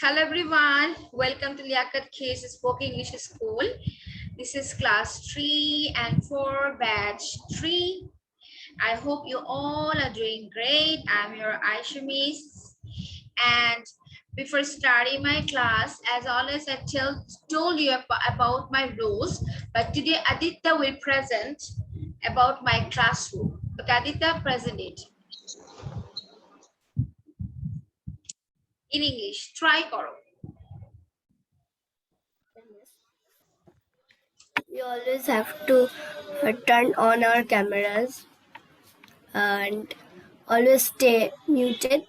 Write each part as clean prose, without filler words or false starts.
Hello everyone, welcome to Liaquat Case Spoken English School. This is class 3 and 4 batch 3. I hope you all are doing great. I'm your Aisha Miss. And before starting my class, as always, I told you about my rules. But today Aditya will present about my classroom. Okay, Aditya, present it. In English, try karo. We always have to turn on our cameras and always stay muted.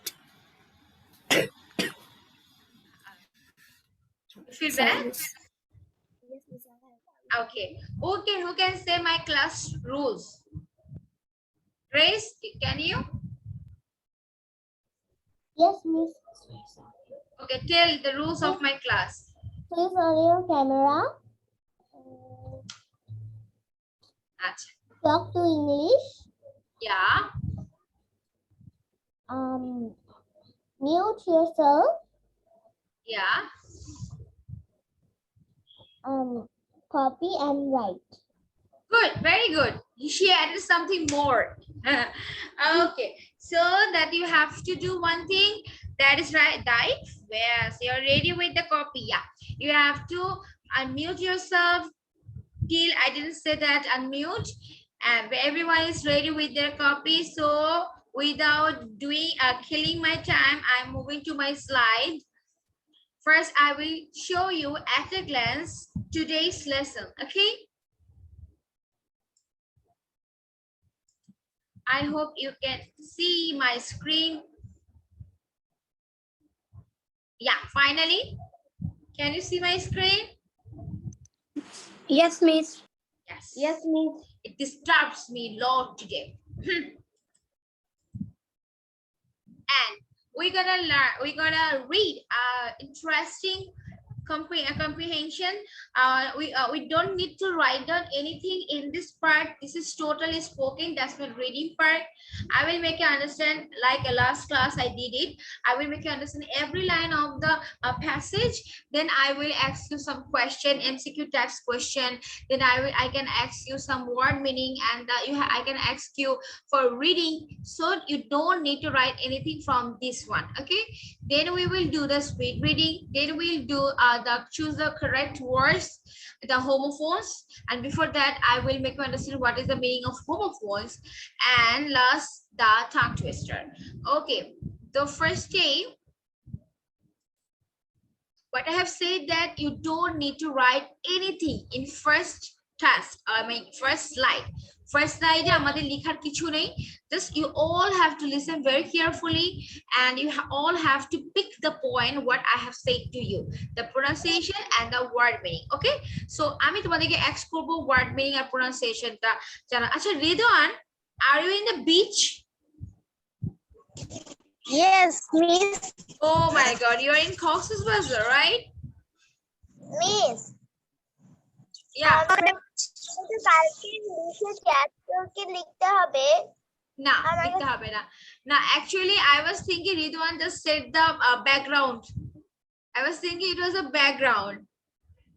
Feel bad? Okay. Who can say my class rules? Grace, can you? Yes, Miss. Okay, tell the rules of my class. Please on your camera. Achha. Talk to English. Yeah. Mute yourself. Yeah. Copy and write. Good. Very good. She added something more. Okay. So that you have to do one thing. That is right. Yes. You're ready with the copy. Yeah. You have to unmute yourself. Till I didn't say that unmute. And everyone is ready with their copy. So without doing killing my time, I'm moving to my slide. First, I will show you at a glance today's lesson. Okay. I hope you can see my screen. Yeah, finally. Can you see my screen? Yes, Miss. Yes. Yes, Miss. It disturbs me a lot today. And we're gonna read interesting comprehension. We don't need to write down anything in this part. This is totally spoken. That's my reading part. I will make you understand, like last class I did it. I will make you understand every line of the passage. Then I will ask you some question, MCQ types question. Then I can ask you some word meaning, and I can ask you for reading. So you don't need to write anything from this one. Okay. Then we will do the speed reading. Then we'll do choose the correct words, the homophones. And before that, I will make you understand what is the meaning of homophones. And last, the tongue twister. Okay. The first day, what I have said that you don't need to write anything in first task. First slide. First slide, আমাদের লিখার কিছু নেই. Just you all have to listen very carefully, and you all have to pick the point what I have said to you, the pronunciation and the word meaning. Okay, so আমি তোমাদেরকে ask করব word meaning আর pronunciation টা জানা. আচ্ছা, Ridwan, are you in the beach? Yes, Miss. Oh my God, you are in Cox's Bazar, right? Miss. Yeah. না লিখতে হবে না না actually I was thinking Ridwan just said the background. I was thinking it was a background,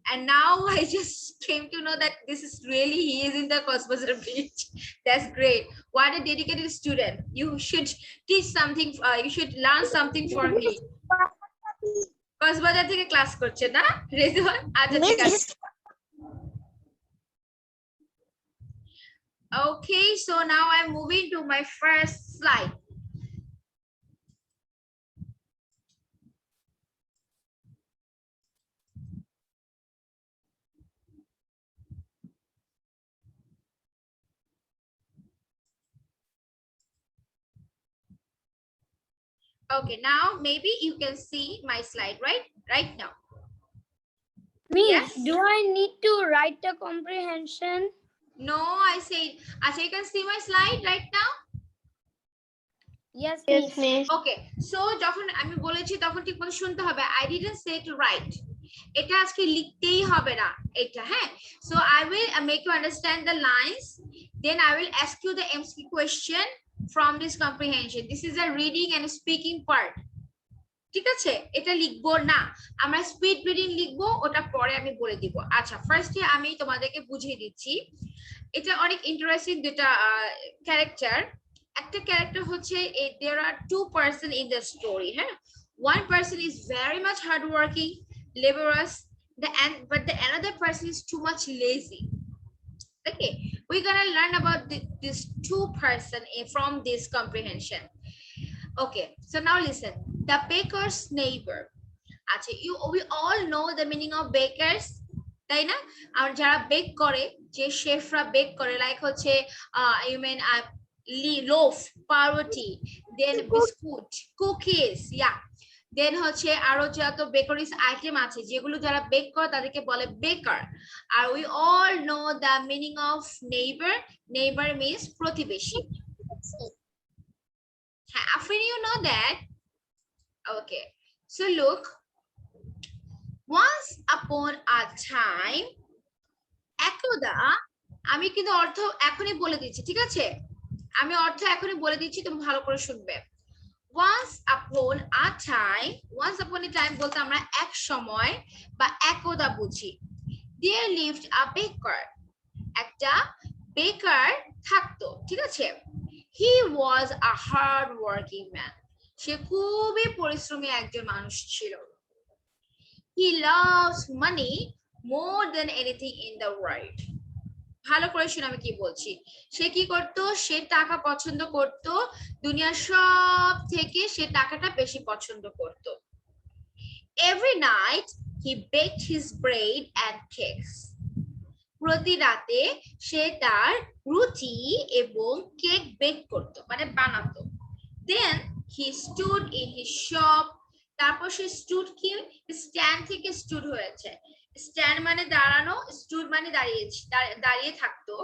and now I just came to know that this is really he is in the Cosmos beach. That's great. What a dedicated student. You should teach something, you should learn something for me. Cox's Bazar থেকে class করছে না রিদওয়ান? আচ্ছা ঠিক আছে. Okay, so now I'm moving to my first slide. Okay, now maybe you can see my slide right now. Miss, Yes? do I need to write the comprehension? No, I said, you can see my slide right now. Yes, Miss. Okay, so যখন আমি বলেছি তখন ঠিক মতো শুনতে হবে. I didn't say to write. এটা আজকে লিখতেই হবে না এটা, হ্যাঁ? So I will make you understand the lines, then I will ask you the MCQ question from this comprehension. This is a reading and speaking part. ঠিক আছে, এটা লিখবো না, আমরা স্পিড রিডিং লিখবো, ওটা পরে আমি বলে দিব। আচ্ছা, ফার্স্টে আমি তোমাদেরকে বুঝিয়ে দিচ্ছি, এটা অনেক ইন্টারেস্টিং দুটা ক্যারেক্টার। একটা ক্যারেক্টার হচ্ছে there are two person in the story, হ্যাঁ, one person is very much hardworking, laborious, but the another person is too much lazy. Okay, we're gonna learn about these two person from this comprehension. Okay, so now listen. The baker's neighbor. আচ্ছা, we all know the meaning of bakers, তাই না? আর যারা bake করে, যে শেফরা bake করে, like হচ্ছে you mean loaf, পাউরুটি, দেন biscuit, cookies, ইয়া, দেন হচ্ছে আরো যত বেকারিজ আইটেম আছে যেগুলো যারা বেক করে তাদেরকে বলে বেকার। আর we all know the meaning of neighbor. Neighbor means প্রতিবেশী। হ্যাঁ, Afrin, you know that? Okay, so look, once upon a time, একদা, আমি কিন্তু অর্থ এখনই বলে দিচ্ছি, ঠিক আছে? আমি অর্থ এখনই বলে দিচ্ছি, তুমি ভালো করে শুনবে। once upon a time, once upon a time বলতে আমরা এক সময় বা একদা বুঝি। there lived a baker, একটা বেকার থাকতো, ঠিক আছে? he was a hard working man, সে খুবই পরিশ্রমী একজন মানুষ ছিল। he loves money more than anything in the world. ভালো করে শুনে আমি কি বলছি। সে কি করত? সে টাকা পছন্দ করত, দুনিয়ার সব থেকে সে টাকাটা বেশি পছন্দ করত। every night he baked his bread and cakes. প্রতি রাতে সে তার রুটি এবং কেক বেক করত, মানে বানাতো। then he stood in his shop. তারপর সে স্টুড কি, স্ট্যান্ড থেকে স্টুড হয়েছে, স্ট্যান্ড মানে দাঁড়ানো, স্টুড মানে দাঁড়িয়ে থাকতো।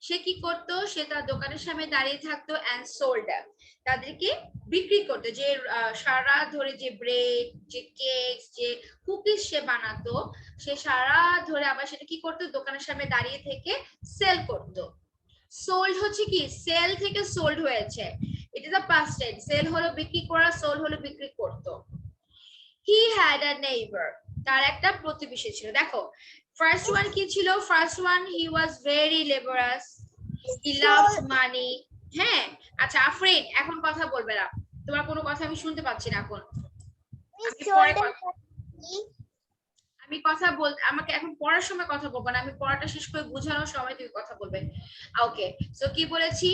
সে কি করতো? সে তার দোকানের সামনে দাঁড়িয়ে থাকতো and sold, তাদেরকে বিক্রি করতো। যে সারা ধরে যে ব্রেড, যে কেক, যে কুকিজ সে বানাতো, সে সারা ধরে আবার সেটা কি করতো? দোকানের সামনে দাঁড়িয়ে থেকে সেল করতো। সোল্ড হচ্ছে কি, সেল থেকে সোল্ড হয়েছে, এটা দা পাস্ট টেন্স। সেল হলো বিক্রি করা, সোল্ড হলো বিক্রি করতো। he had a neighbor, তার একটা প্রতিবেশী ছিল। দেখো ফার্স্ট ওয়ান কি ছিল? First one, he was very laborious, he loved money. হ্যাঁ, আচ্ছা আফরিন, এখন কথা বলবে না, তোমার কোনো কথা আমি শুনতে পাচ্ছি না এখন। আমি কথা বল, আমাকে এখন পড়ার সময় কথা বলবো না, আমি পড়াটা শেষ করে বোঝানোর সময় তুমি কথা বলবে। ওকে, সো কি বলেছি?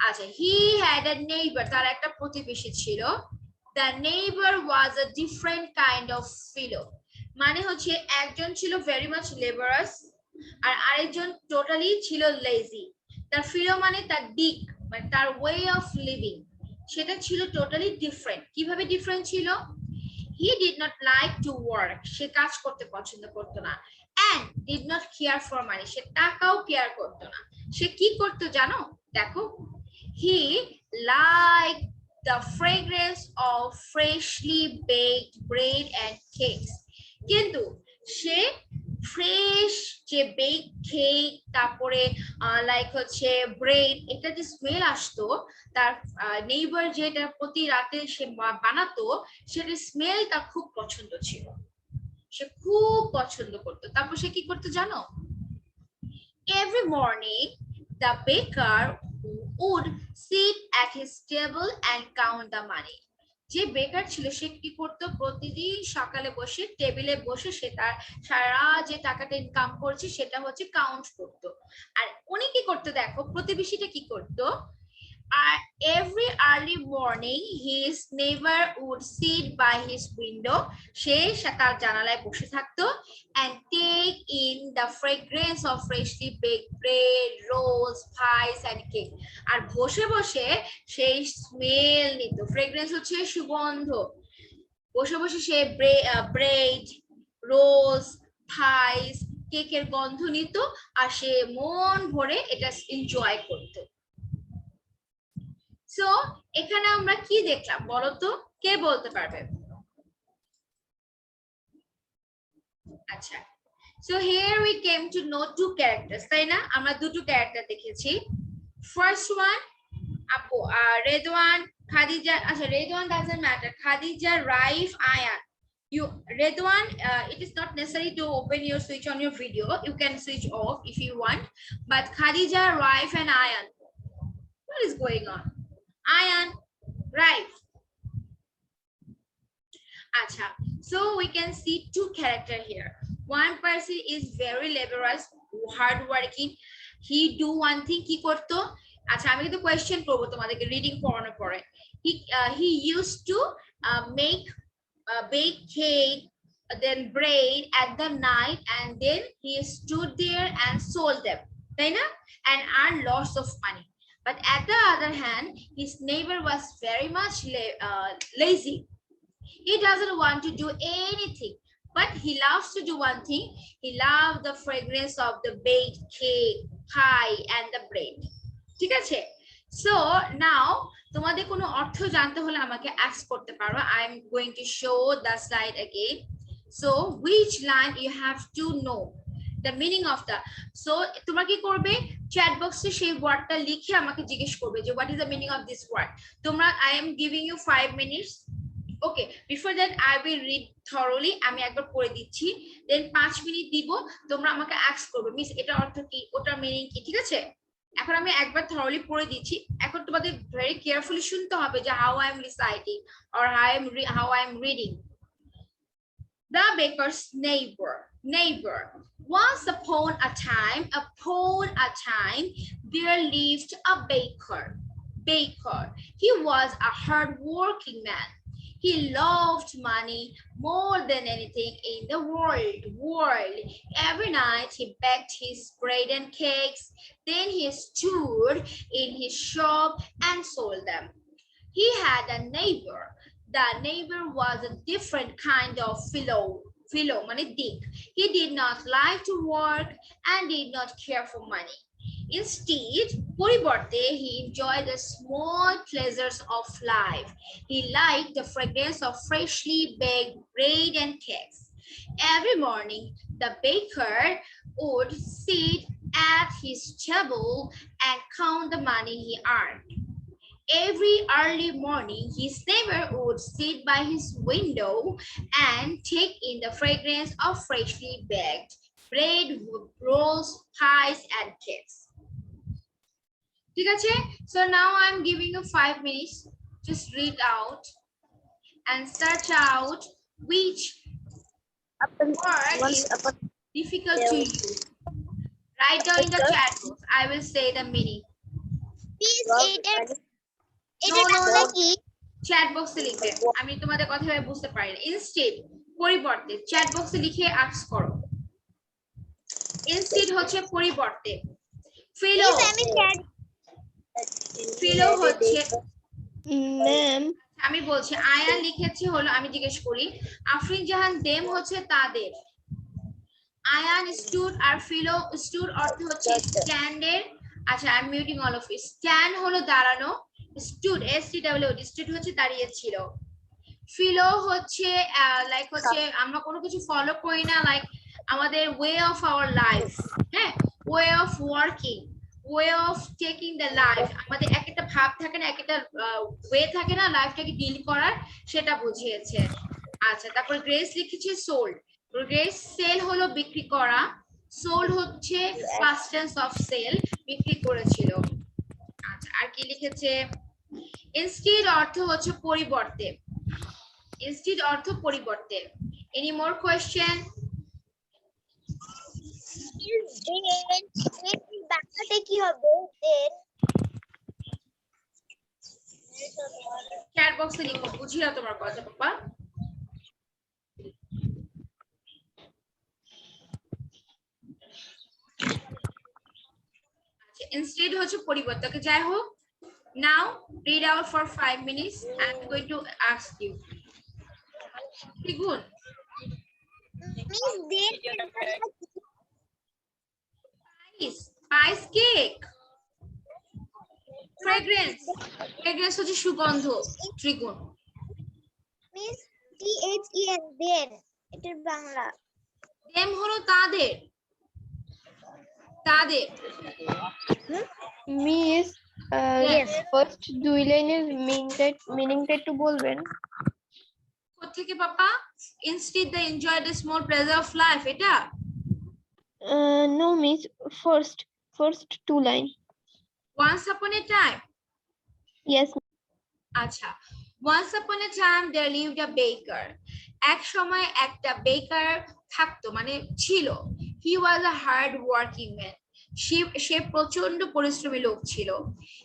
আচ্ছা, he had a neighbor, তার একটা প্রতিবেশী ছিল। the neighbor was a different kind of fellow, মানে হচ্ছে একজন ছিল very much laborious আর আরেকজন টোটালি ছিল lazy। তার ফিলো মানে তার দিক, মানে তার way of living, সেটা ছিল টোটালি ডিফারেন্ট। কিভাবে ডিফারেন্ট ছিল? he did not like to work, সে কাজ করতে পছন্দ করতো না, and did not care for money, সে টাকাও কেয়ার করতো না। সে কি করতো জানো? দেখো, he liked the fragrance of freshly baked bread and cakes, কিন্তু সে ফ্রেশ যে বেক কেক, তারপরে লাইক হচ্ছে ব্রেড, এটা যে স্মেল আসতো, তার নেইবার যেটা প্রতি রাতে সে বানাতো, সেটা স্মেল তার খুব পছন্দ ছিল, সে খুব পছন্দ করতো। তারপর সে কি করতো জানো? every morning the baker would sit at his table and count the money. যে বেকার ছিল সে কি করতো? প্রতিদিন সকালে বসে টেবিলে বসে সে তার সারা যে টাকাটা ইনকাম করছে সেটা হচ্ছে কাউন্ট করতো। আর উনি কি করতো? দেখো প্রতিবেশীটা কি করতো? every early morning his neighbor would sit by his window, সে তার জানালায় বসে থাকতো, and take in the fragrance of freshly baked bread, rolls, pies and cake. আর বসে বসে সেই স্মেল নিত। ফ্রেগ্রেন্স হচ্ছে সুগন্ধ। বসে বসে সে ব্রেড, রোলস, পাইস, কেকের গন্ধ নিত আর সে মন ভরে এটা এনজয় করত। সো এখানে আমরা কি দেখলাম বলো তো? কে বলতে পারবে? আচ্ছা, so here we came to know two characters, তাই না? আমরা দুটো ক্যারেক্টার দেখেছি। ফার্স্ট ওয়ান, আপু Redwan Khadija, Redwan doesn't matter. Khadija, Raif, Ayan. Redwan, it is not necessary to open your switch on your video. You can switch off if you want. But Khadija, Raif, and Ayan. What is going on? Ayan, Raif. Acha. So we can see two characters here. One person is very laborious, hardworking. He do one thing. Ki korto? Acha, আমি কিন্তু question করব তোমাদেরকে reading পড়ানোর পরে. He used to make bake cake, then bread at the night, and then he stood there and sold them, তাই না? And earned lots of money. But at the other hand, his neighbor was very much lazy. He doesn't want to do anything, but he loves to do one thing. He loves the fragrance of the baked cake, pie, and the bread. ঠিক আছে? So now তোমাদের কোনো অর্থ জানতে হলে আমাকে ask করতে পারো. I am going to show the slide again. So which line you have to know the meaning of the. So তোমরা কি করবে? Chat box-এ সেই ওয়ার্ডটা লিখে আমাকে জিজ্ঞেস করবে যে what is the meaning of this word. তোমরা I am giving you 5 minutes. Okay, before that I will read thoroughly. আমি একবার পড়ে দিচ্ছি, then 5 মিনিট দিব, তোমরা আমাকে ask করবে মিস এটা অর্থ কি, ওটার মিনিং কি, ঠিক আছে? এখন আমি একবার thoroughly পড়ে দিচ্ছি, এখন তোমাদের very carefully শুনতে হবে যে how I am reciting or how I am reading. The baker's neighbor. Once upon a time, there lived a baker. He was a hard-working man. He loved money more than anything in the world. Every night he baked his bread and cakes. Then he stood in his shop and sold them. He had a neighbor. The neighbor was a different kind of fellow, মানে dick. He did not like to work and did not care for money. Instead, পরিবর্তে, he enjoyed the small pleasures of life. He liked the fragrance of freshly baked bread and cakes. Every morning, the baker would sit at his table and count the money he earned. Every early morning, his neighbor would sit by his window and take in the fragrance of freshly baked bread, rolls, pies, and cakes. ঠিক আছে? So now I'm giving you 5 minutes. Just read out and search out which word is difficult to you. Write down in the chat box. I will say the meaning. Chat box এ লিখবে, আমি তোমাদের কথা ভাবে বুঝতে পারি না। Instead, পরিবর্তে, chat box এ লিখে ask করো। Instead হচ্ছে পরিবর্তে। Fellow হচ্ছে ম্যাম, আমি বলছি আয়ান লিখেছে হলো, আমি জিজ্ঞেস করি আফরিন জাহান দেম হচ্ছে তাদের, আয়ান স্টুড আর ফিলো স্টুড অর্থ হচ্ছে স্ট্যান্ডের। আচ্ছা, I am muting all of you. Stand হলো দাঁড়ানো, স্টুড স্টুড হচ্ছে দাঁড়িয়ে ছিল। ফিলো হচ্ছে লাইক হচ্ছে আমরা কোনো কিছু ফলো করি না, লাইক আমাদের ওয়ে অফ আওয়ার লাইফ, হ্যাঁ, way of working, way of taking the life. আমাদের একটা ভাব থাকে না, একটা ওয়ে থাকে না লাইফটাকে ডিল করার, সেটা বুঝিয়েছে। আচ্ছা, তারপর গ্রেস লিখেছে সোল্ড। গ্রেস সেল হলো বিক্রি করা, সোল্ড হচ্ছে পাস্ট টেন্স অফ সেল, বিক্রি করেছিল। আচ্ছা, আর কি লিখেছে? ইনস্টিড অর্থ হচ্ছে পরিবর্তে, ইনস্টিড অর্থ পরিবর্তে। Any more question? বাংলাতে কি হবে? চ্যাট বক্সে লিখো, বুঝি না তোমার কথা পাপা। আচ্ছা, ইনস্টেড হচ্ছে পরিবর্তে। ওকে, যাই হোক, নাও read out for 5 minutes. I'm going to ask you. Good. Spice cake. Fragrance. Fragrance হচ্ছে সুগন্ধ। ত্রিগুণ। মিস THEN দেন, এটার বাংলা। দেম হলো তাদের, তাদের। Miss Yes. ফার্স্ট দুই লাইনের মিনিংটা একটু বলবেন? কোত্থেকে papa? Instead they enjoy the small pleasure of life, এটা? No miss, first two line. Once upon a time. Yes. আচ্ছা, once upon a time there lived a baker. এক সময় একটা বেকার থাকতো, মানে ছিল। He was a hard working man. সে প্রচন্ড পরিশ্রমী লোক ছিল।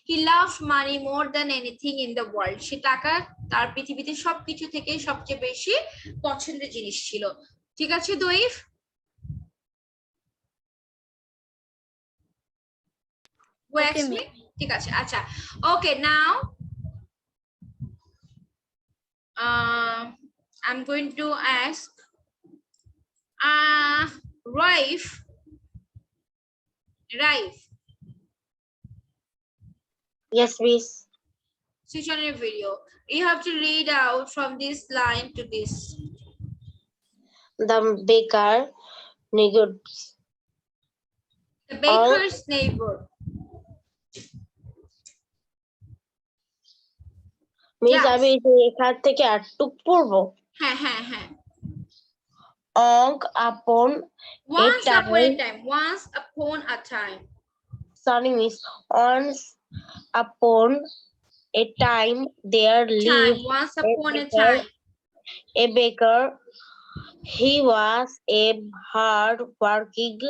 He loved money more than anything in the world. সে টাকা তার পৃথিবীতে সবকিছু থেকে সবচেয়ে বেশি পছন্দের জিনিস ছিল। ঠিক আছে দইফ? ঠিক আছে, আচ্ছা। ওকে, নাও I'm going to ask Raif. Yes, miss. Switch on your video. You have to read out from this line to this. The baker negotiates. The baker's neighbor. Miss Yes. আমি এখান থেকে আটটুক পড়বো। হ্যাঁ হ্যাঁ হ্যাঁ। Once upon Once a upon a time. time. Once upon a time. Sorry, miss. Once upon a time there lived Once upon a baker. time. A baker. He was a hard-working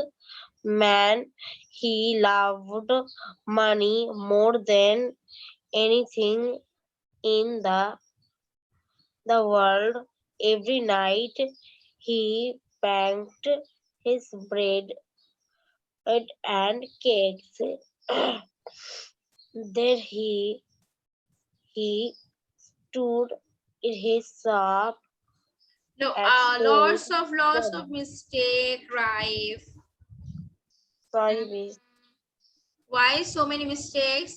man. He loved money more than anything in the world. Every night he baked his bread and cakes. Then he stood in his shop. No, and lots sold of mistake, Raif. Sorry, miss. Why so many mistakes?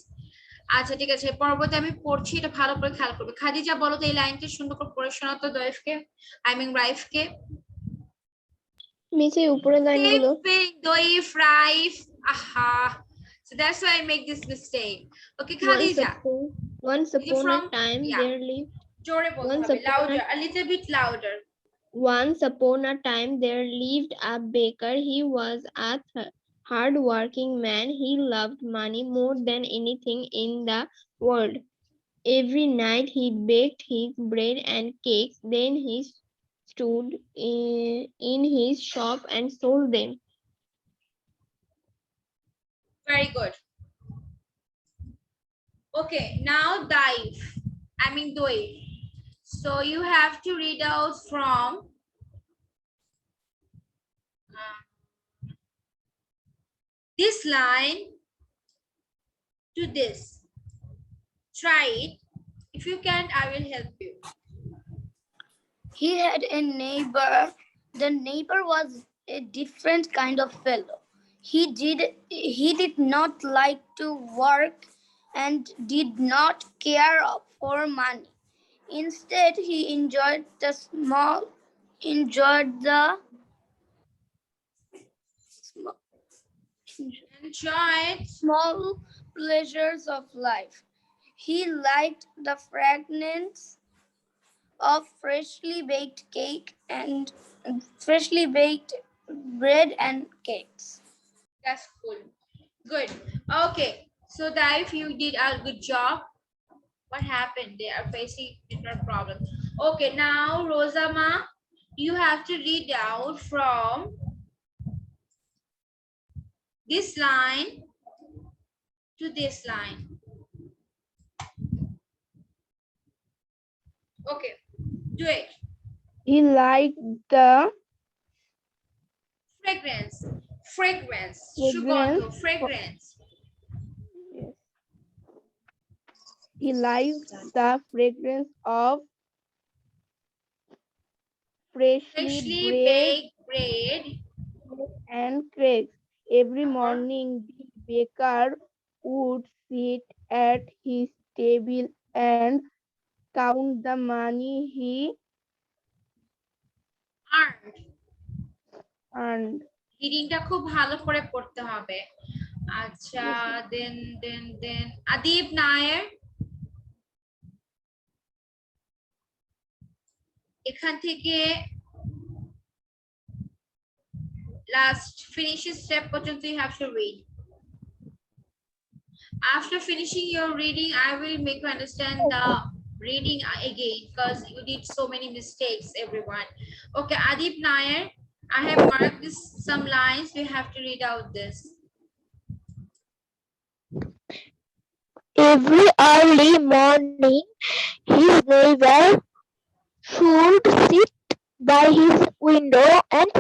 আচ্ছা ঠিক আছে, পরবর্তী আমি পড়ছি, এটা ভালো করে খেয়াল করবে। খাদিজা বলো তো এই লাইনটা সুন্দর করে পড়ে শোনাতো দয়েফকে, আই মিন রাইফকে। মিস এই উপরের লাইনগুলো। দয়েফ, রাইফ, আহা, so that's why I make this mistake. Okay, Khadija. Once upon a time there lived. জোরে বলতে হবে, louder, a little bit louder. Once upon a time there lived a baker. He was a hard-working man. He loved money more than anything in the world. Every night he baked his bread and cakes. Then he stood in his shop and sold them. Very good. Okay, now dive, I mean Doi. So you have to read out from this line to this. Try it. If you can't, I will help you. He had a neighbor. The neighbor was a different kind of fellow. He did not like to work and did not care for money. Instead, he enjoyed small pleasures of life. He liked the fragrance of freshly baked bread and cakes. That's cool. Good. Okay. So Dive, you did a good job. What happened? They are facing different problems. Okay, now Rosama, you have to read out from this line to this line. Okay, do it. He liked the fragrance. Fragrance. Yes. He liked the fragrance of freshly baked bread and cakes. Every morning the baker would sit at his table and count the money he earned. রিডিংটা খুব ভালো করে পড়তে হবে। আচ্ছা, then Adib Nair, এখান থেকে last finishing step পর্যন্ত you have to read. After finishing your reading, I will make you understand the reading again because you did so many mistakes, everyone. Okay, Adib Nair, I have marked this some lines. We have to read out this. Every early morning, his neighbor should sit by his window and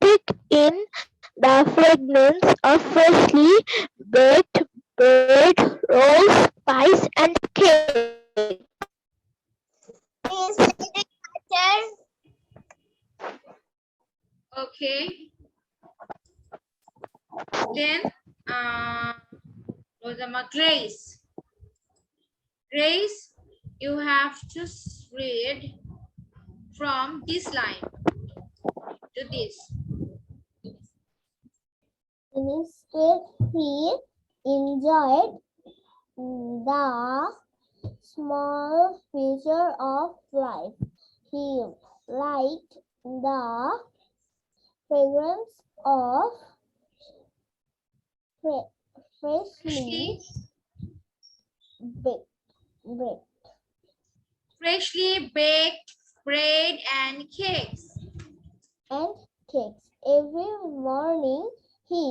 take in the fragrance of freshly baked bread, rolls, pies, and cake. Okay. Then, Rosama, Grace. Grace, you have to read from this line to this. Instead, he enjoyed the small pleasure of life. He liked the fragrance of freshly baked bread. Freshly baked bread and cakes. And cakes. Every morning, the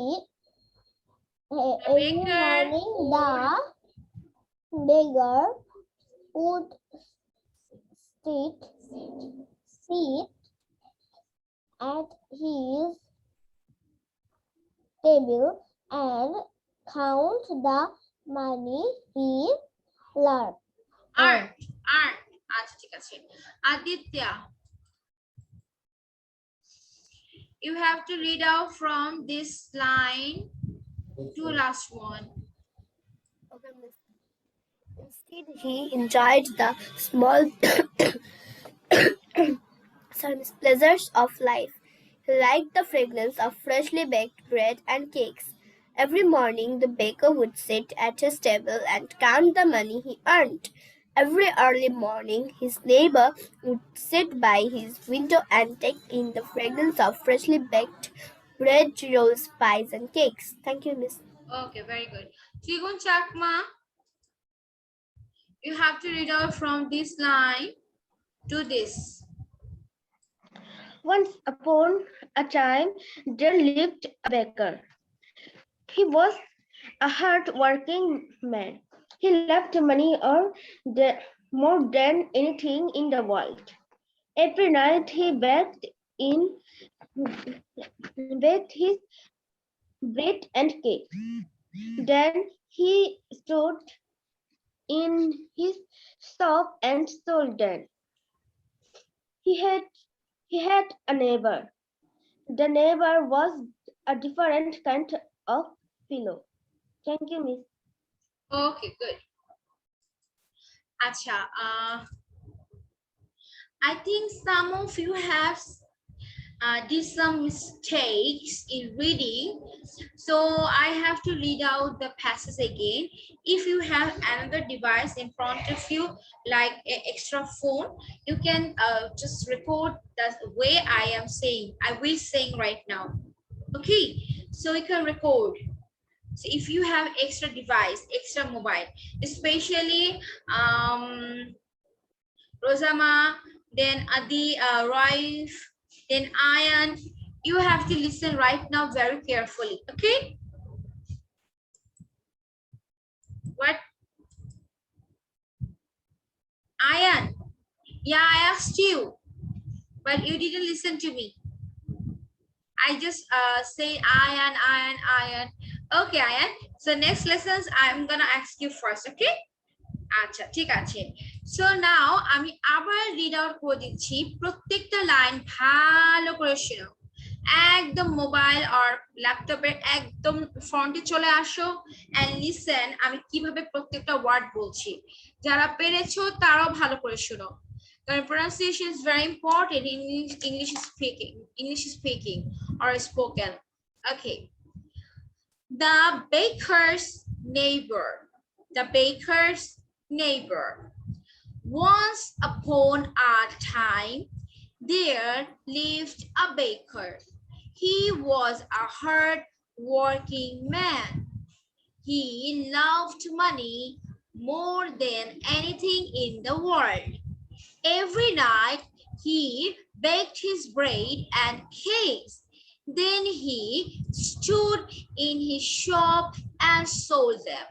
beggar would sit at his table and count the money he earned. আচ্ছা, ঠিক আছে। Aditya, you have to read out from this line to last one. Okay, miss. Instead, he enjoyed the small pleasures of life. He liked the fragrance of freshly baked bread and cakes. Every morning, the baker would sit at his table and count the money he earned. Every early morning, his neighbor would sit by his window and take in the fragrance of freshly baked bread, rolls, pies, and cakes. Thank you, miss. Okay, very good. Chigun Chakma, you have to read out from this line to this. Once upon a time, there lived a baker. He was a hard-working man. He loved money more than anything in the world. Every night he baked his bread and cake. Then he stood in his shop and sold them. He had a neighbor. The neighbor was a different kind of fellow. Thank you, Miss. Okay, good. Acha, I think some of you have did some mistakes in reading, so I have to read out the passage again. If you have another device in front of you, like an extra phone, you can just record the way I am saying. I will sing right now. Okay, so you can record. So if you have extra device, extra mobile, especially Rosama, then Adi, Raif, then Ayan, you have to listen right now very carefully, okay? What? Ayan, yeah, I asked you, but you didn't listen to me. I just say Ayan. Okay, Ayan. So next lessons, I'm gonna ask you first, okay? আচ্ছা, ঠিক আছে। So now আমি আবার read out করে দিচ্ছি, প্রত্যেকটা line ভালো করে শোনো। একদম মোবাইল আর ল্যাপটপের একদম ফ্রন্টে চলে আসো এন্ড লিসেন আমি কিভাবে প্রত্যেকটা ওয়ার্ড বলছি। যারা পেরেছো তারাও ভালো করে শোনো, কারণ pronunciation is very important in English speaking or spoken. Okay. The baker's neighbor. The baker's neighbor. Once upon a time, there lived a baker. He was a hard-working man. He loved money more than anything in the world. Every night, he baked his bread and cakes. Then he stood in his shop and sold them.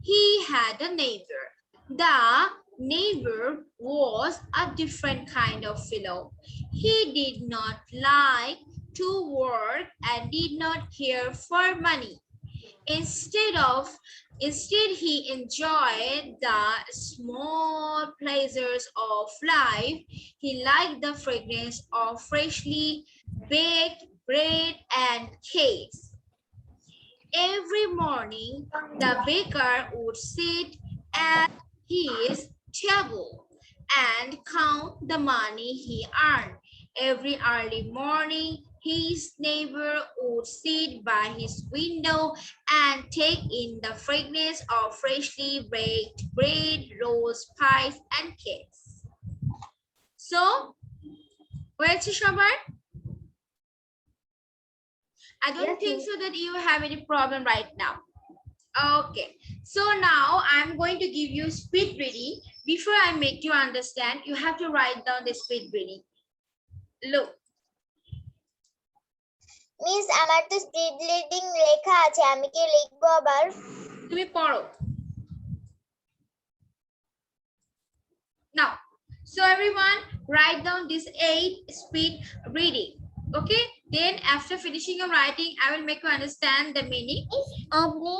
He had a neighbor. The neighbor was a different kind of fellow. He did not like to work and did not care for money. Instead he enjoyed the small pleasures of life. He liked the fragrance of freshly baked bread and cakes. Every morning, the baker would sit at his table and count the money he earned. Every early morning, his neighbor would sit by his window and take in the fragrance of freshly baked bread, rolls, pies, and cakes. So, where's Shabar? I don't think so that you have any problem right now. Okay, so now I'm going to give you speed reading. Before I make you understand, you have to write down the speed reading. Look. Miss আমার তো speed reading লেখা আছে আমি কি লিখবো আবার তুমি পড়ো now. So everyone write down this 8 speed reading. Okay, then after finishing your writing I will make you understand the meaning. আপনি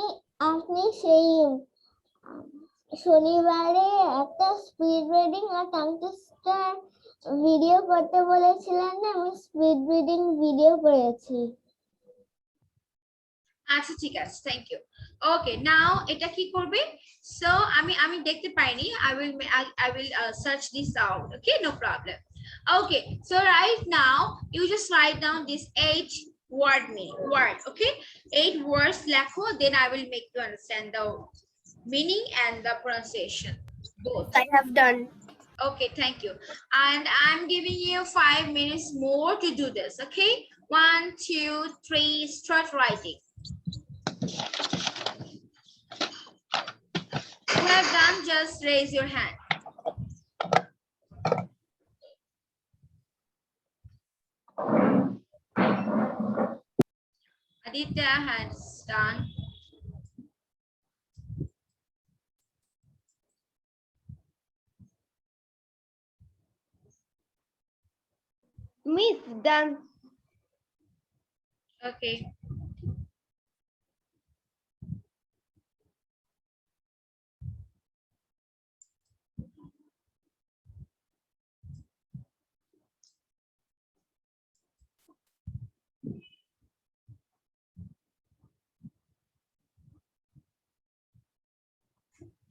আপনি সেই শনিবারে একটা স্পিড রিডিং আর টাং টেস্টার ভিডিও করতে বলেছিলেন না আমি স্পিড রিডিং ভিডিও করেছি আচ্ছা ঠিক আছে থ্যাংক ইউ ওকে নাও এটা কি করবে সো আমি দেখতে পাইনি I will search this out. Okay, no problem. Okay, so right now you just write down this 8 word meaning word. Okay, 8 words লেখো, then I will make you understand the meaning and the pronunciation both. I have done. Okay, thank you. And I'm giving you 5 minutes more to do this. Okay, 1 2 3 start writing. Who have done, just raise your hand. Aditya has done. Miss, done. Okay.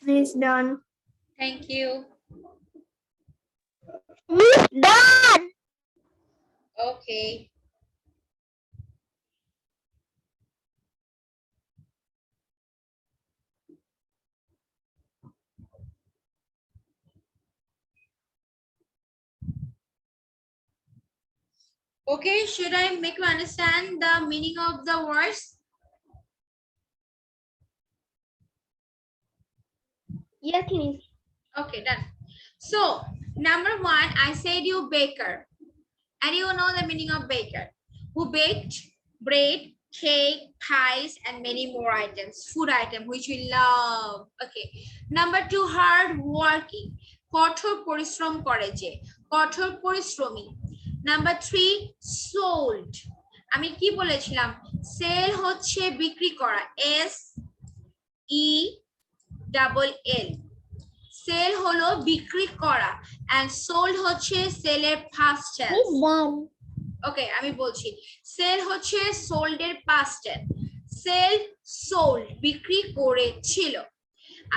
Miss done. Thank you. Miss done Okay. Okay, should I make you understand the meaning of the words? Yes, Miss. Okay, done. So, number 1, I said you baker. And you know the meaning of baker. Who baked bread, cake, pies, and many more items, food items, which we love. Okay. Number 2, hard working. কঠোর পরিশ্রম করে যে, কঠোর পরিশ্রমী। Number 3, sold. আমি কি বলেছিলাম? Sell হচ্ছে বিক্রি করা, SELL. সেল হলো বিক্রি করা and sold হচ্ছে সেলের past tense. মিস ডান ওকে আমি বলছি সেল হচ্ছে সোল্ড এর past tense. সেল সোল্ড বিক্রি করেছিল।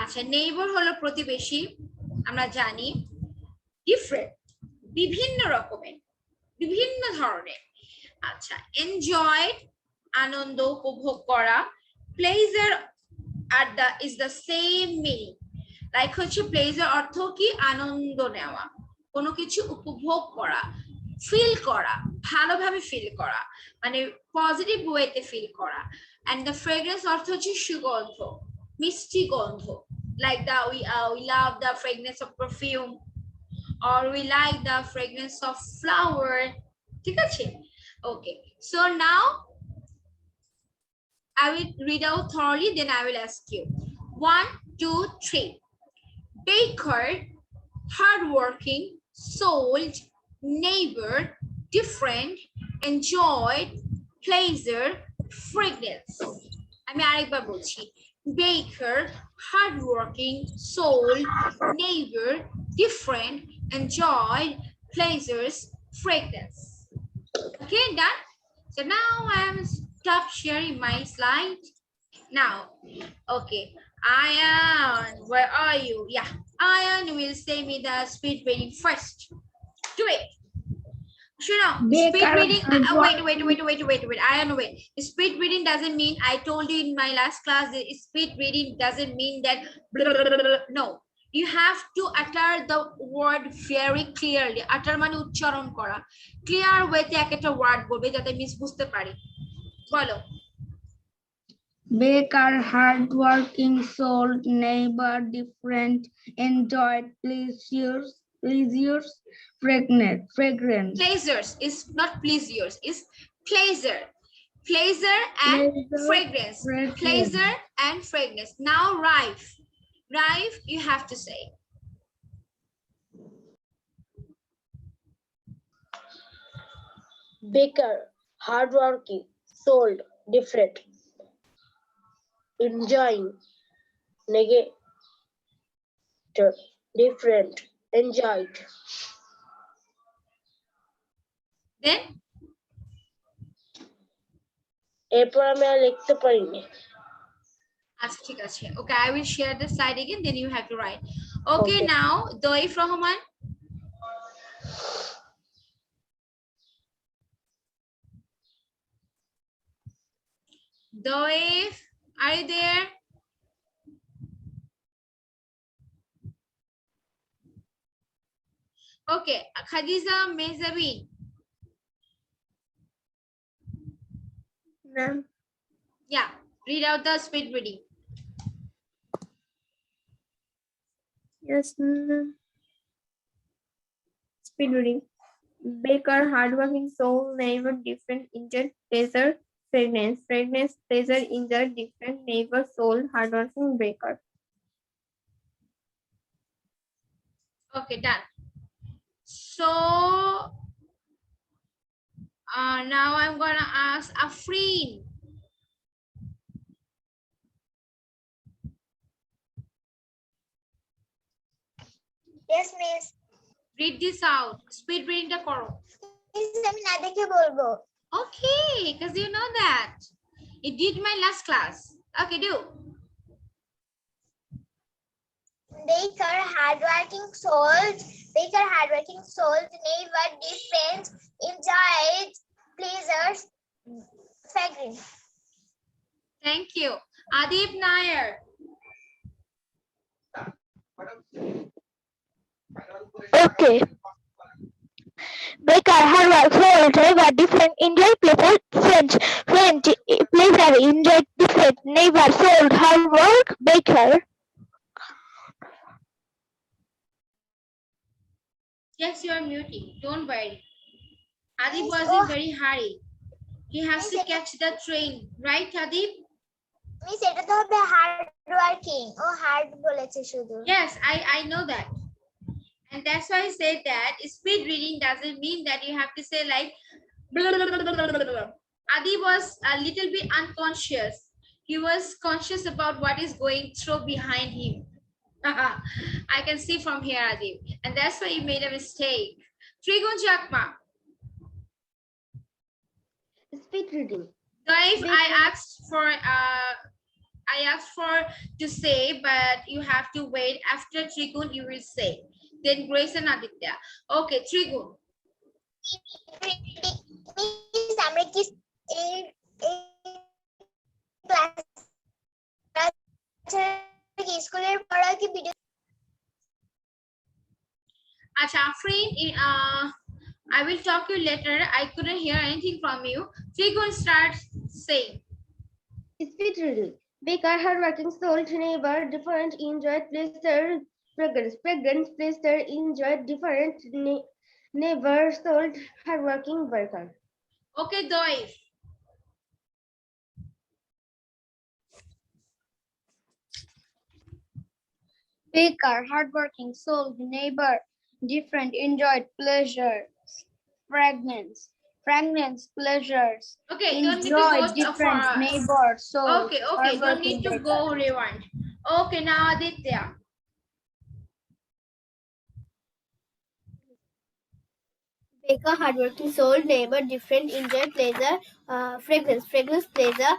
আচ্ছা নেইবার হলো প্রতিবেশী, আমরা জানি ডিফারেন্ট বিভিন্ন রকমের বিভিন্ন ধরনের। আচ্ছা এনজয় আনন্দ উপভোগ করা, pleasure is the same meaning. Like হচ্ছে pleasure অর্থ কি আনন্দ নেওয়া, কোনো কিছু উপভোগ করা, ফিল করা, ভালোভাবে ফিল করা, মানে পজিটিভ ওয়েতে ফিল করা। and the fragrance অর্থ হচ্ছে সুগন্ধ, মিষ্টি গন্ধ, like we love the fragrance of perfume or we like the fragrance of flower, ঠিক আছে? Okay, so now I will read out thoroughly, then I will ask you. 1, 2, 3. Baker, hardworking, sold, neighbor, different, enjoyed, pleasure, fragrance. আমি আরেকবার বলছি। Baker, hardworking, sold, neighbor, different, enjoyed, pleasures, fragrance. Okay, done. So now I am stop sharing my slide. Now, okay, Ayan, where are you? Yeah, Ayan will say me the speed reading first. Do it. Shino, speed reading. Wait. Ayan, wait. Speed reading doesn't mean, I told you in my last class, that speed reading doesn't mean that. Blah, blah, blah, blah. No, you have to utter the word very clearly. Utter মানে উচ্চারণ করা। Clear way তে একটা word বলবে যাতে miss বুঝতে পারি। বলো। Baker, hardworking, sold, neighbor, different, enjoyed, pleasures, fragrance. Pleasures is not pleasures, is pleasure. Pleasure and fragrance. Pleasure and fragrance. Now Raif, you have to say. Baker, hardworking, sold, different, enjoying, negative, different, enjoyed. Then এরপর আমি আর লিখতে পারিনি। আচ্ছা ঠিক আছে। Okay, I will share the slide again, then you have to write. Okay, now Doif Rahman. Doif, are you there? Okay, Khadija Mezabin. Ma'am. Yeah, read out the speed reading. Yes, ma'am. Speed reading. Baker, hardworking, soul, neighbor, different, injured, pleasure, fragrance. Fragrance, pleasure, injured, different, neighbor, soul, hardworking, baker. Okay, done. So now I'm gonna ask Afreen. Yes, miss. Read this out. Speed reading the koro. Miss, আমি না দেখে বলবো। Okay, because you know that. You did my last class. Okay, do. Baker, hardworking, sold, neighbor, different, enjoyed, pleasures, fragrance. Thank you. Adib Nair. Okay. Baker, hardwork, soul, neighbor, different, enjoy, pleasure, French, pleasure, enjoy, different, neighbor, soul, hard work, baker. Yes, you are muting. Don't worry. Adib Miss, was in very hurry. He has to catch the train, right, Adib? Miss এটা তো হবে hard working ও hard বলেছে শুধু Yes, I know that. And that's why I said that speed reading doesn't mean that you have to say like blah, blah, blah, blah, blah, blah. Adi was a little bit unconscious. He was conscious about what is going through behind him. I can see from here, Adi. And that's why he made a mistake. Trigun Jakma. Speed reading. Guys, I asked for to say, but you have to wait. After Trigun, you will say. Then Grace and Aditya. Okay, Trigun. Miss আমরা কি এই class স্কুলের পড়া কি video Acha, Afreen, I will talk you later. I couldn't hear anything from you. So you're going to start saying. Speed reading. Baker, hardworking soul, neighbor, different, enjoyed, pleasure, fragrance. Fragrance, pleasure, enjoyed, different, neighbor, sold, hardworking worker. Okay, Doif. Baker, hardworking, soul, neighbor, different, enjoyed, pleasure, fragrance, pleasures, Okay, don't need to enjoyed, go for different, us. neighbor, soul, Okay, don't hardworking, need to baker. go rewind. Okay, now Aditya. Baker, hardworking soul, neighbor, different, enjoyed, pleasure, fragrance, pleasure,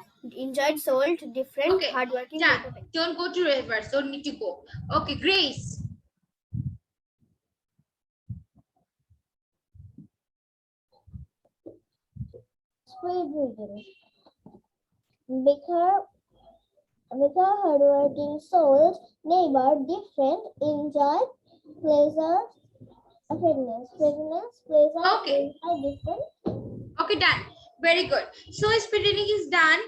enjoyed, sold, different, Okay, hardworking. done. Baker. Don't go to reverse. Don't need to go. Okay, Grace. Speed reading. Baker, hardworking soul, neighbor, different, enjoyed, pleasure, fragrance, pleasure, Okay. enjoy, different. Okay, done. Very good. So speed reading is done.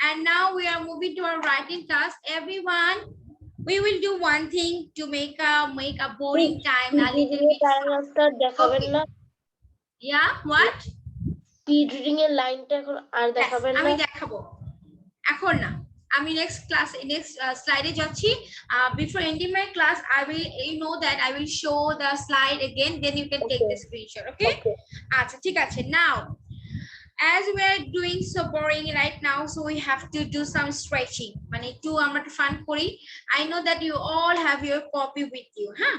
And now we are moving to our writing task. Everyone, we will do one thing to make a boring time a little bit fun. Okay. Yeah, what? Speed reading এর লাইনটা এখন আর Yes, দেখাবেন আমি না দেখাবো এখন না আমি next slide যাচ্ছি before ending my class I will I will show the slide again, then you can take the screenshot. Okay, আচ্ছা ঠিক আছে. Now as we are doing so boring right now, so we have to do some stretching মানে একটু আমরা fun করি. I know that you all have your copy with you, huh?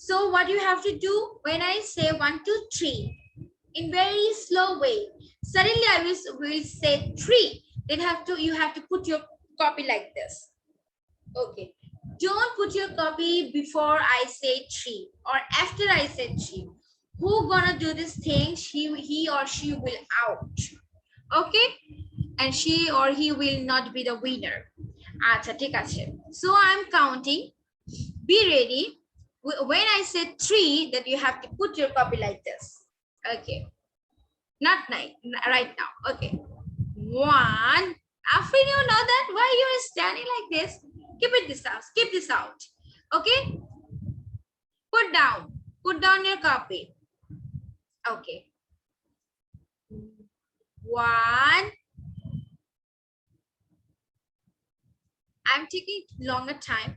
So what you have to do when I say 1 2 3 in very slow way, suddenly I will say 3, then you have to put your copy like this. Okay, don't put your copy before I say 3 or after I say 3. Who gonna do this thing? He or she will out. Okay, and she or he will not be the winner. Acha ঠিক আছে. So I'm counting. Be ready. When I say 3, that you have to put your copy like this. Okay, not right now. Okay, 1. After you know that, why you are standing like this? Keep this out. Okay, put down your copy. Okay, 1. I'm taking longer time.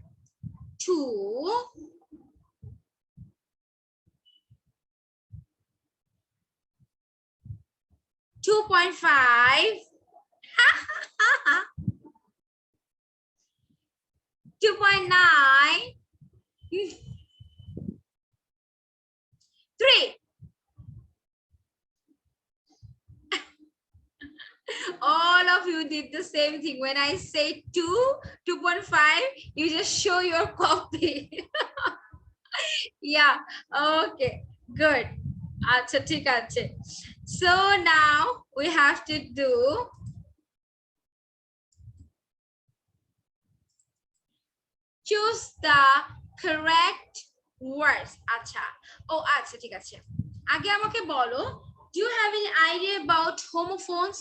2. 2.5. 2.9. 3. All of you did the same thing. When I say 2.5, you just show your copy. Yeah, okay, good. Acha ঠিক আছে. So now we have to do choose the correct words. আচ্ছা আচ্ছা ঠিক আছে. আগে আমাকে বলো, do you have any idea about homophones?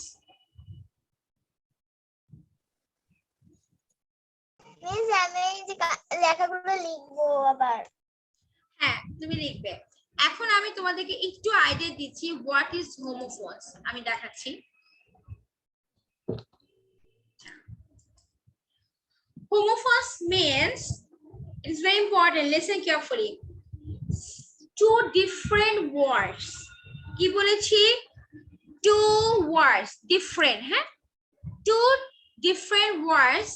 Miss আমি যে লেখাগুলো লিখবো আবার। হ্যাঁ, তুমি লিখবে। এখন আমি তোমাদেরকে একটু আইডিয়া দিচ্ছি what is homophones. আমি দেখাচ্ছি। Homophones means, it's very important, listen carefully, 2 different words. কি বলেছি? 2 words different, হ্যাঁ, 2 different words,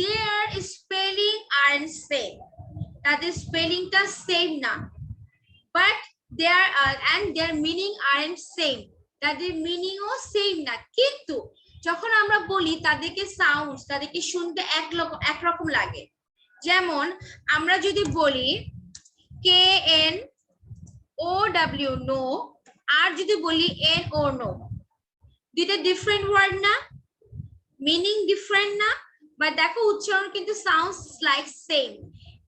their spelling aren't same. তাদের স্পেলিংটা সেম না, but their meaning aren't same. তাদের মিনিংও সেম না, কিন্তু যখন আমরা বলি তাদেরকে সাউন্ডস, তাদেরকে শুনতে একরকম লাগে। যেমন আমরা যদি বলি KNOW নো, আর যদি বলি NO নো, দুইটা ডিফারেন্ট ওয়ার্ড না? মিনিং ডিফারেন্ট না, বাট দেখো উচ্চারণ কিন্তু sounds like same.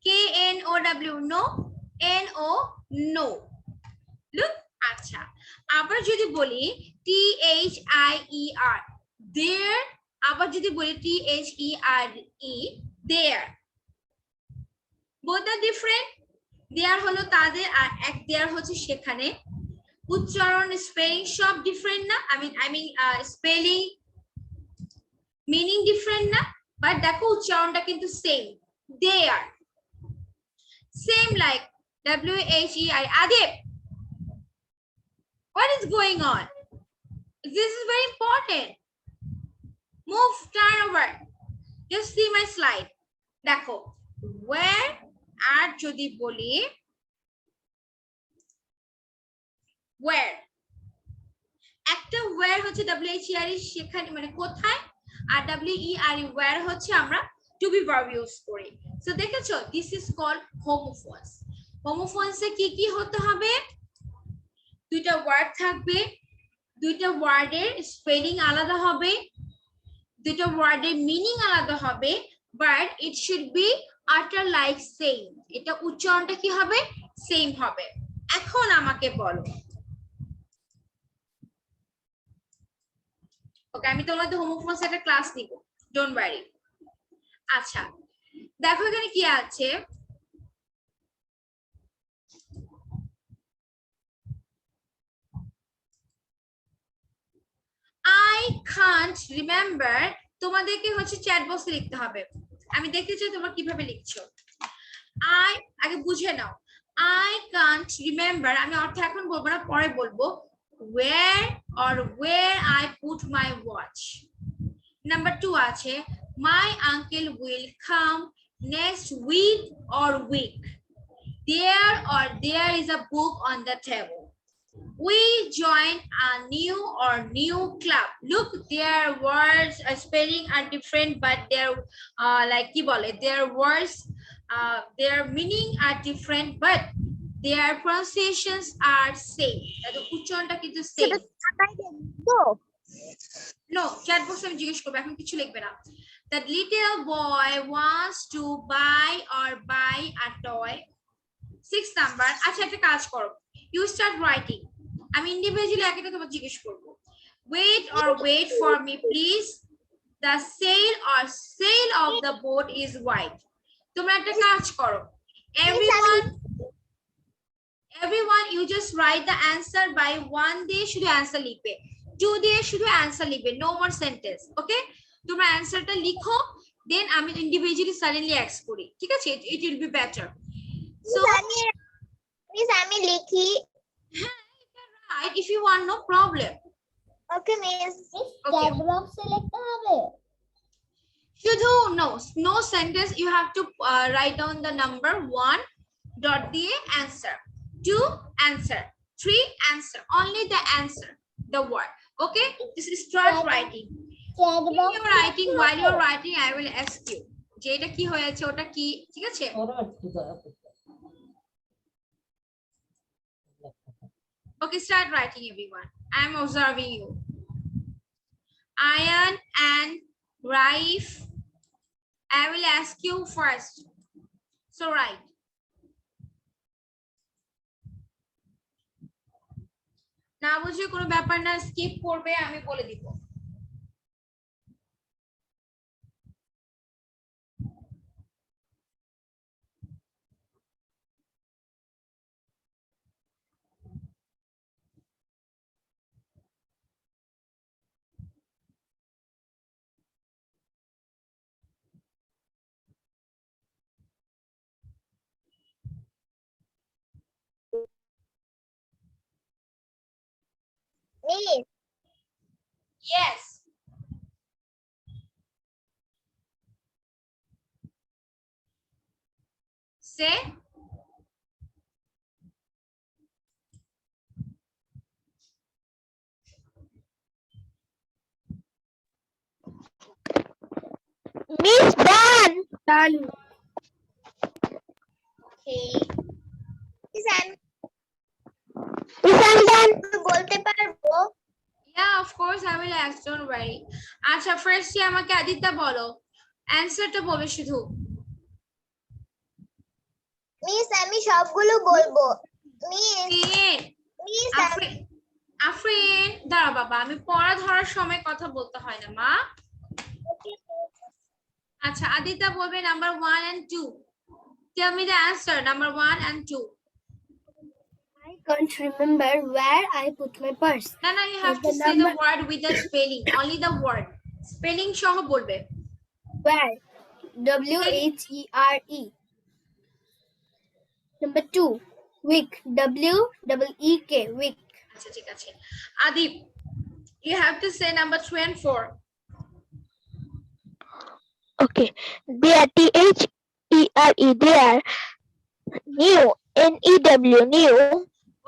KNOW know, NO no. Look, আচ্ছা আবার যদি বলি THIER দেয়ার, আবার যদি বলি THERE there, both are different. There হলো তাদের, আর এক দেয়ার হচ্ছে সেখানে। উচ্চারণ স্পেলিং সব ডিফারেন্ট না, I mean spelling meaning different না, বাট দেখো উচ্চারণটা কিন্তু same, there. Same like WHEI। Adib, what is going on? This is very important. Move, turn over. Just see my slide. দেখো where আর যদি বলি where, একটা where হচ্ছে WHERE সেখানে মানে কোথায়, আর WERE where হচ্ছে আমরা to be verb ইউজ করি। সো দেখেছো, দিস ইজ কল্ড হোমোফোনস। হোমোফোনসে কি কি হতে হবে? দুইটা ওয়ার্ড থাকবে, দুইটা ওয়ার্ডের স্পেলিং আলাদা হবে, দুইটা ওয়ার্ডের মিনিং আলাদা হবে, বাট ইট শুড বি আটার লাইক সেম। এটা উচ্চারণটা কি হবে? সেম হবে। এখন আমাকে বলো, ওকে আমি তোমাদের হোমোফোনস একটা ক্লাস নিব, ডোন্ট ওয়ারি। আচ্ছা দেখো এখানে কি আছে, I can't remember। তোমাদেরকে হচ্ছে চ্যাট বক্সে লিখতে হবে, আমি দেখতে চাই তোমরা কিভাবে লিখছো। আগে বুঝে নাও, I can't remember, আমি অর্থ এখন বলবো না, পরে বলবো। Where or where I put my watch। Number 2 আছে my uncle will come next week or week। There or there is a book on the table। We join a new club। Look, their words spelling are different, but their like কি বলে, their words their meaning are different, but their pronunciations are same। তাদের উচ্চারণটা কিন্তু same। No, chat box আমি জিজ্ঞেস করব, এখন কিছু লিখবে না। That little boy wants to buy a toy। 6 number, আচ্ছা একটা কাজ করো, you start writing। আমি ইন্ডিভিজুয়ালি একটা তোমাকে জিজ্ঞেস করব। Wait for me please, the sail of the boat is white। তোমরা একটা কাজ করো, everyone you just write the answer by 1 দিয়ে শুধু অ্যানসার লিখবে, 2 দিয়ে শুধু অ্যানসার লিখবে, no more sentence। ওকে, তোমরা অ্যানসারটা লিখো, দেন আমি ইন্ডিভিজুয়ালি সাডেনলি অ্যাক্স করি, ঠিক আছে? It will be better। So Miss আমি লিখি। Right, if you want, no problem। Okay miss, Okay. Chat বক্সে লিখতে হবে। শুধু no sentence, you have to write down the number 1 dot দিয়ে answer, 2 answer, 3 answer, only the answer, the word। Okay, just start writing। Chat When box you're writing, while you're writing I will ask you যে এটা কি হয়েছে, ওটা কি, ঠিক আছে? Okay, start writing everyone, I am observing you। Ayan and Raif, I will ask you first, so write। না বুঝে কোনো ব্যাপার না, স্কিপ করবে, আমি বলে দিব। Miss Yes। Say Miss done. Done. okay। Miss আমি Miss I'm done. বলতে পারবো? Yeah, of course। course I will ask, don't worry. আচ্ছা ফার্স্টে আমাকে আদিত্যা বলো, অ্যানসারটা বলো শুধু। মিস আমি সবগুলো বলবো। মিস মিস আফরিন দাঁড়া বাবা, আমি পড়া ধরার সময় কথা বলতে হয় না মা। আচ্ছা আদিত্যা বলবে number 1 and 2. Tell me the answer, number 1 and 2. I can't remember where I put my purse. No, you have to say the word with the spelling. Only the word. Spelling সহ বলবে। Where? WHERE. Number 2. Week. WEEK. Week. আচ্ছা ঠিক আছে। Adib, you have to say number 3 and 4. Okay. They are THERE. They are new. NEW. New.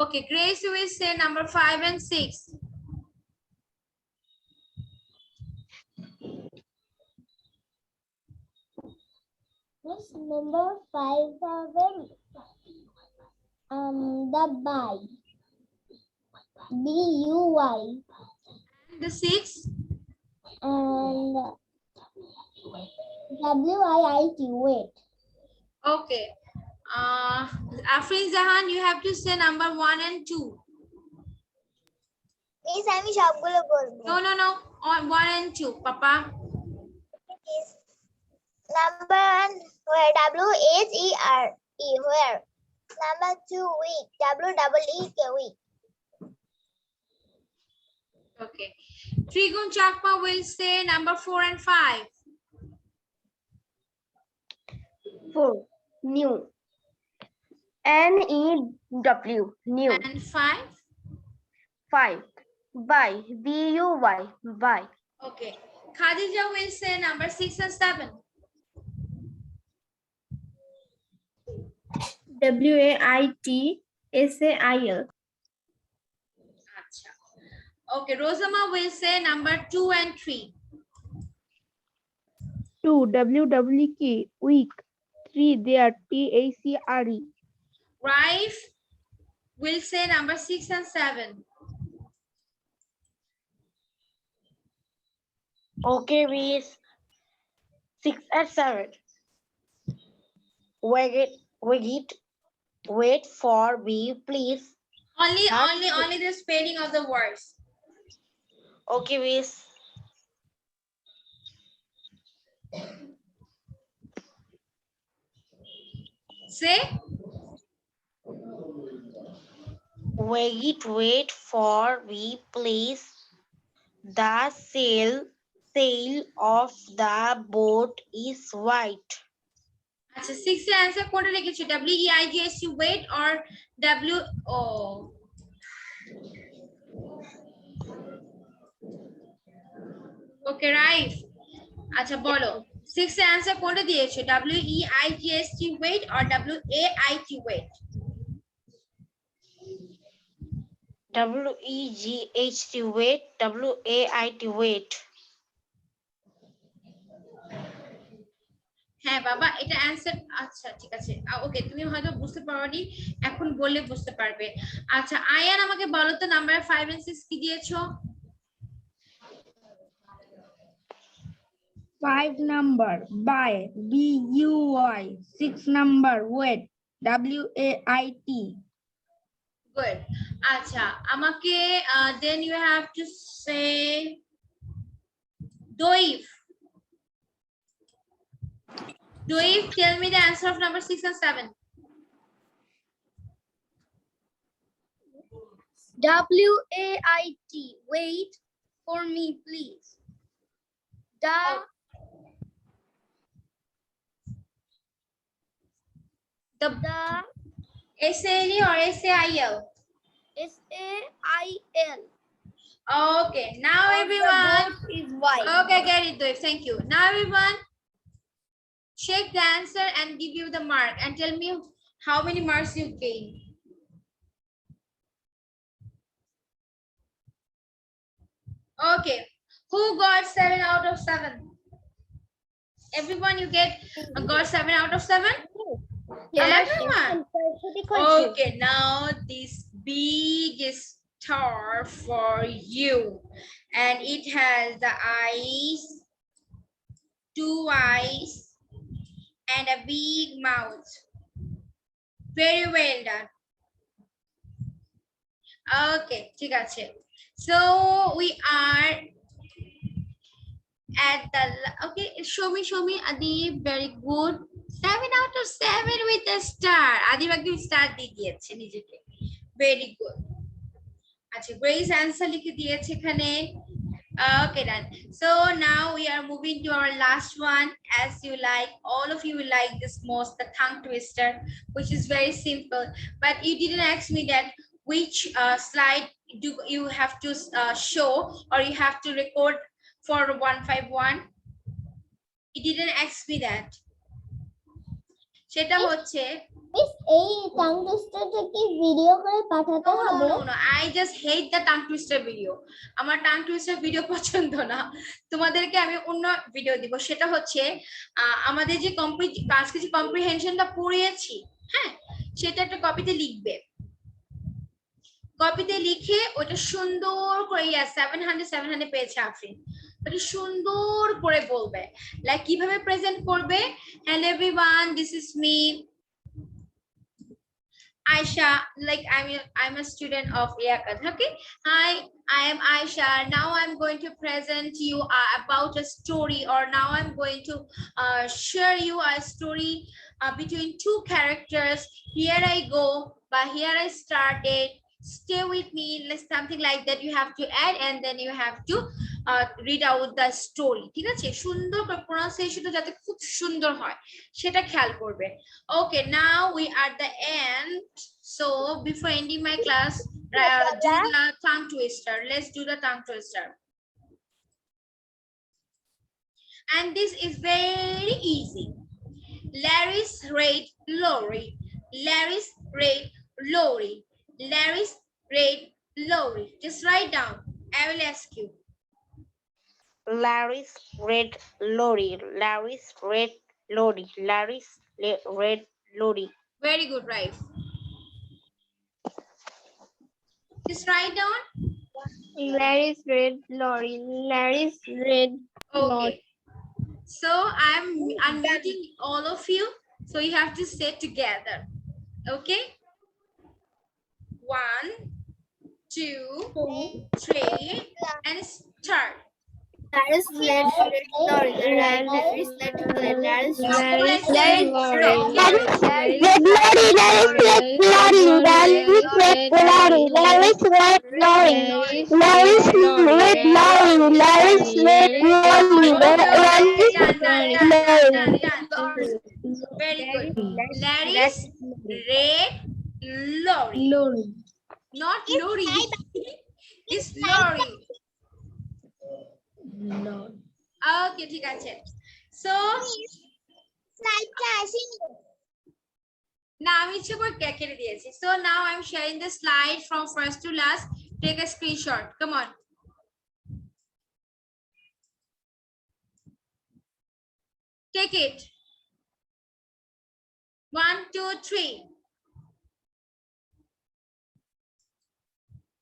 Okay, Grace, you will say number 5 and 6. Miss number 5 হবে the buy. BUY. The 6? And WIIT. Wait. Okay. Afrin Zahan, you have to say number 1 and 2. Miss আমি সবগুলো বলবো। No. On 1 and 2, Papa. Number 1, where WHERE. Where? Number 2, week. WEEK. Week. Okay. Trigun Chakma will say number 4 and 5. 4. New. NEW. New. And 5? 5. Buy. BUY. Buy. Okay. Khadija will say number 6 and 7. WAITSAIL. Acha. Okay. Rosama will say number 2 and 3. 2. WWK. Week. 3. They are TACRE. Raif will say number 6 and 7. Okay, miss. 6 and 7. Wait for me, please. Only the spelling of the words. Okay, miss. Say. Wait for me, please. The sail of the boat is white. আচ্ছা 6 এর answer কোনটা লিখেছো? WEIGHT wait or WO? Okay right. আচ্ছা বলো 6 এর answer কোনটা দিয়েছো? WEIGHT wait or WAIT wait? WEGHT wait. WAIT wait. হ্যাঁ বাবা এটা आंसर। আচ্ছা ঠিক আছে ওকে, তুমি হয়তো বুঝতে পারোনি, এখন বললে বুঝতে পারবে। আচ্ছা আয়ান আমাকে বলো তো নাম্বার 5 and 6 কি দিয়েছো? 5 number buy, BUY. 6 number wait, WAIT. Good. আচ্ছা আমাকে then you have to say Doif. Doif, tell me the answer of number 6 and 7. WAIT. Wait for me, please. The SALE or SAIL? SAIL. Okay, now everyone. The boat is white. Okay, get it, Doif. Thank you. Now everyone, check the answer and give you the mark and tell me how many marks you gain. Okay, who got 7 out of 7? Everyone, you got 7 out of 7? Yes. Everyone. Okay, now this biggest star for you, and it has the eyes, 2 eyes, and a big mouth. Very well done. Okay, ঠিক আছে. So we are at the okay. Show me, Adib. Very good. 7 out of 7 with a star. Adib একদম star দিয়ে দিয়েছে নিজেকে. Very good. আচ্ছা, Grace answer লিখে দিয়েছে এখানে. Okay, done. So now we are moving to our last one. As you like, all of you will like this most, the tongue twister, which is very simple. But you didn't ask me that which slide do you have to show, or you have to record for 151. You didn't ask me that. সেটা হচ্ছে miss এই tongue টুইস্টারটা কি video করে পাঠাতে হবে? No, I just hate the tongue twister video. আমার tongue twister video পছন্দ না। তোমাদেরকে আমি অন্য ভিডিও দিব। সেটা হচ্ছে আমাদের যে আজকে যে কম্প্রিহেনশনটা পড়িয়েছি, হ্যাঁ, সেটা একটা কপিতে লিখবে। কপিতে লিখে ওটা সুন্দর করে 700 পেয়েছে আফরিন। ওটা সুন্দর করে বলবে। লাইক কিভাবে প্রেজেন্ট করবে? Hello everyone, this is me, Aisha. Like I'm a student of IACAD. Okay. Hi, I am Aisha. Now I'm going to present you about a story, or now I'm going to share you a story between 2 characters. Here I go, but here I started. Stay with me, something like that. You have to add, and then you have to read out the story. ঠিক আছে? সুন্দর করে pronunciation যাতে খুব সুন্দর হয় সেটা খেয়াল করবে। Okay, now we are at the end. So before ending my class, do the tongue twister. Let's do the tongue twister. And this is very easy. Larry's red lorry. Larry's red lorry. Larry's red lorry. Just write down. I will ask you. Larry's red lorry. Larry's red lorry. Larry's red lorry. Very good, right? Just write down. Larry's red lorry. Larry's red Okay. So I'm unmuting all of you. So you have to say together. Okay. 1, 2, 3, and start. Larry's red lorry. Larry's red lorry. Larry's Larry's red red lorry. Red lorry, Larry's red lorry, Larry's red lorry, Larry's red lorry, Larry's red lorry, Larry's red lorry, Larry's Done. Very good. Larry's red lorry. Not lorry. It's lorry. Okay, ঠিক আছে. So না, আমি ইচ্ছে করে কেটে দিয়েছি। So now I'm sharing the slide from first to last. Take a screenshot. Come on. Take it. 1, 2, 3.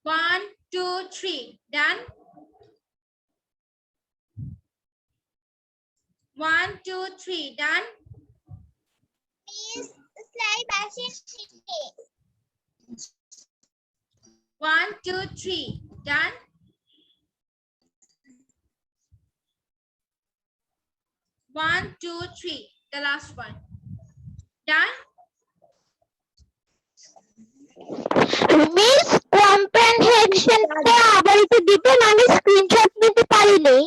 1, 2, 3. Done. 1, 2, 3. Done. One, 2, 3. Done. 1, 2, 3. The last one. Done. Miss comprehension আবার একটু দিবেন, আমি স্ক্রিনশট নিতে পারিনি।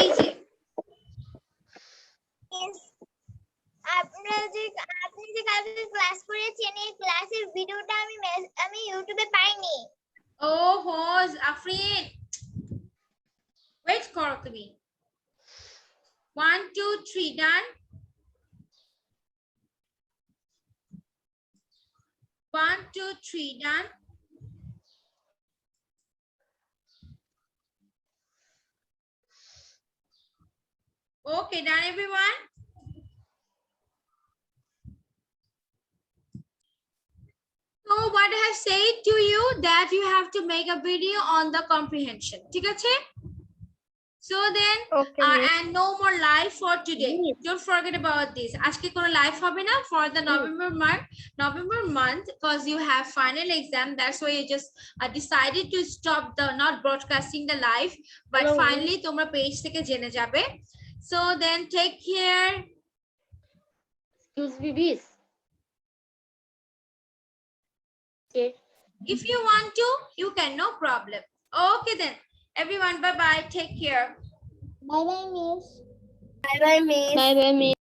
এই যে আপনি যে কালকে ক্লাস করেছেন এই ক্লাসের ভিডিওটা আমি ইউটিউবে পাইনি। Oh, Hoz, Afrin. Wait করো তুমি। 1, 2, 3. Done. 1, 2, 3. Done. Okay, done everyone. So what has have said to you that you have to make a video on the comprehension. ঠিক আছে? So then, Okay, miss. and no more live for today. Don't forget about this. আজকে কোনো live হবে না for the November month because you have final exam. That's why you just decided to stop the not broadcasting the live. But Hello. finally, তোমরা page থেকে জেনে যাবে. So then, take care. Excuse me, miss. Okay. If you want to, you can. No problem. Okay then. Everyone, bye bye. Take care. Bye bye, miss. Bye bye, miss. Bye bye, miss.